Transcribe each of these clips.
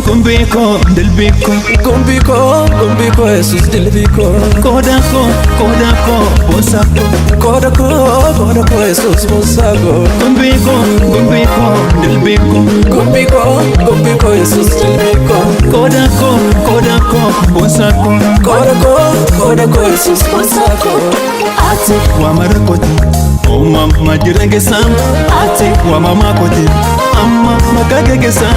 Gumbiko, delbiko, Gumbiko, Jesus Dilbiko. Kodako, bosako. Kodako, Jesus Bosago. Gumbiko, delbiko. Gumbiko, Jesus Dilbiko. Kodako, bosako. Kodako, Jesus Bosago. Ati wamarakoti, mama jirengesam. Ati wamamakoti, amma magagegesa.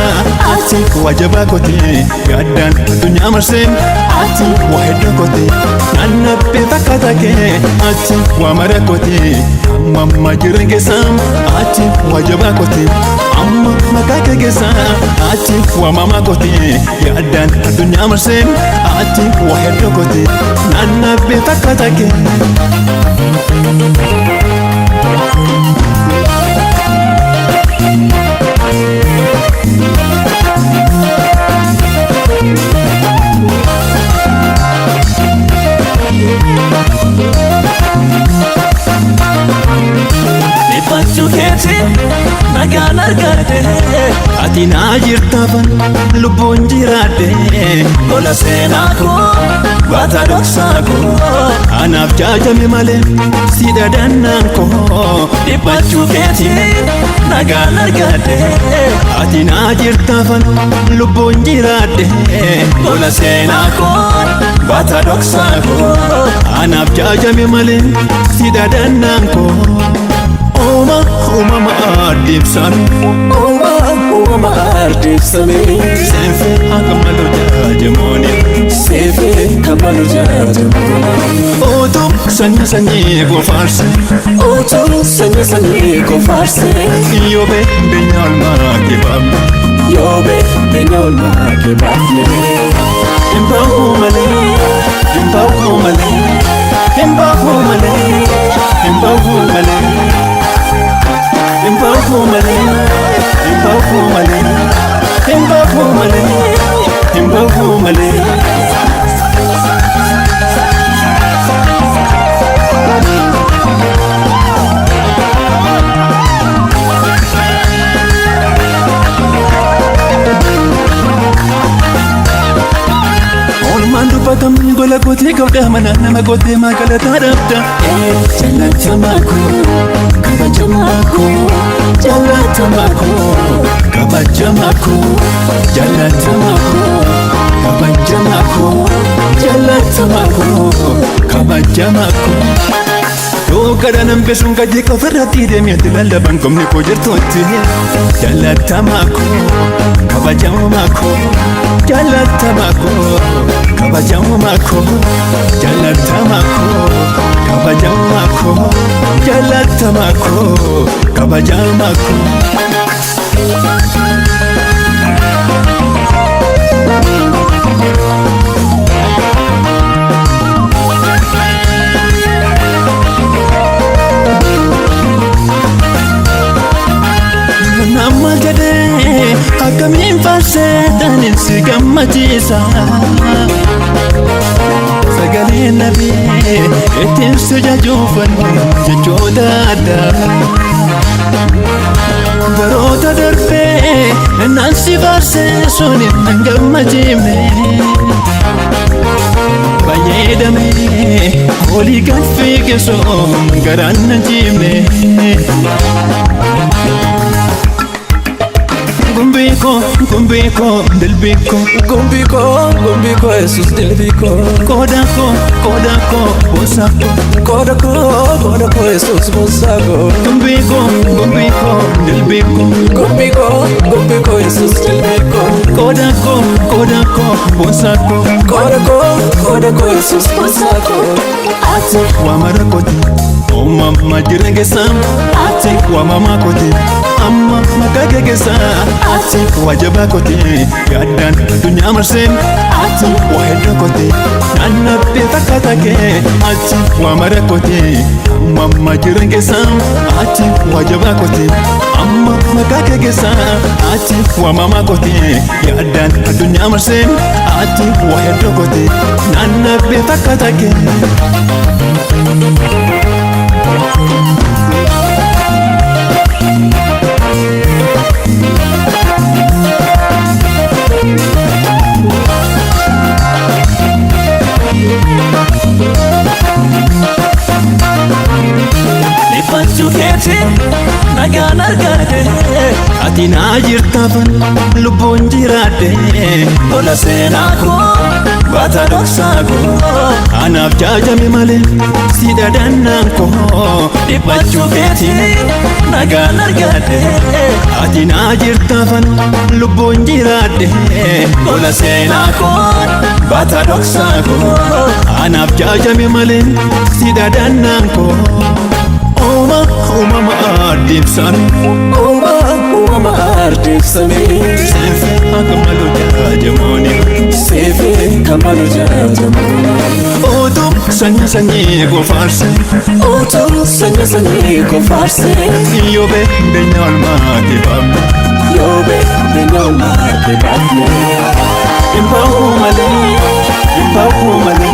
Ati wajabakoti, gadan dunya marsem. Ati wahedakoti, nanna petakatake. Ati wamarakoti, mama jirengesam. Ati wajabakoti, amma magagegesa. Ati wamamakoti, gadan dunya marsem. Ati wahedakoti, nanna petakatake. Nagaan argate ati na jirtaafan lubbuun jiraadhe gola seenaa koo baata dhoksaa koo anaaf jaajame malee si dadannaan koo dhiphachuu keetii nagaan argate ati na jirtaafan lubbuun jiraadhe gola seenaa koo baata dhoksaa koo anaaf jaajame malee si dadannaan koo. Uma maardibsan Uma ardibsame Sefe akamalu jajamoni Sefe kamalu jajamoni Otum sanya gofarse Otum sanya gofarse Yobe benyal ma kebab Yobe benyal ma kebab Imbahu male Imbahu male Imbahu male Imbahu male Imbahu male Imbahu male Imbahu male Imbahu male Mandu patam gola koti kauda mana nama kote makalata dabda Jalatamaku Kabajamaku Jalatamaku Kabajamaku Jalatamaku Kabajamaku Jalatamaku Kabajamaku Yoo kadhanam besun kaje kofarratti deemee lallaban komni koo jirtuutti Jalatamaku Kabajamaku Jalatamaku Kabajamaku Jalatamaku Kabajamaku Jalatamaku Kabajamaku Nama jade akamin farsetan insi gammachisa Sagalee nabi ittiin sujajuufan jechoota addaa Baroota darbee naan si faarsee sun hin gammachiifne Fayyadamee olii kan fiigesoon garaan na jiifne Gumbiko, delbiko Gumbiko, Jesus Dilbiko Kodako, bosako Kodako, Jesus Bosago Gumbiko, delbiko Gumbiko, Jesus Dilbiko Kodako, bosako Kodako, Jesus Bosago Ati wamarakoti, mama jirengesam Ati wamamakoti, amma magagegesa Ati wajabakoti, gadan dunya marsem Ati wahedakoti, nanna petakatake Ati wamarakoti, mama jirengesam Ati wajabakoti, amma magagegesa Ati wamamakoti, gadan dunya marsem Ati wahedakoti, nanna petakatake nagaan argadhe ati naa jirtaafan lubbuun jiraadhe tola seenaa koo baata dhoksaa koo anaaf jaajame malee si dhadhannaan koo dhiphachuu keeti nagaan argadhe ati naa jirtaafan lubbuun jiraadhe tola seenaa koo baata dhoksaa koo anaaf jaajame malee si dhadhannaan koo Uma ardibsame Uma ardibsame Sefe akamalu jajamoni Sefe kamalu jajamoni Otu sanya sanya gofarse Otu sanya gofarse Yobe benyal mati bamne Yobe benyal mati bamne Imbahu male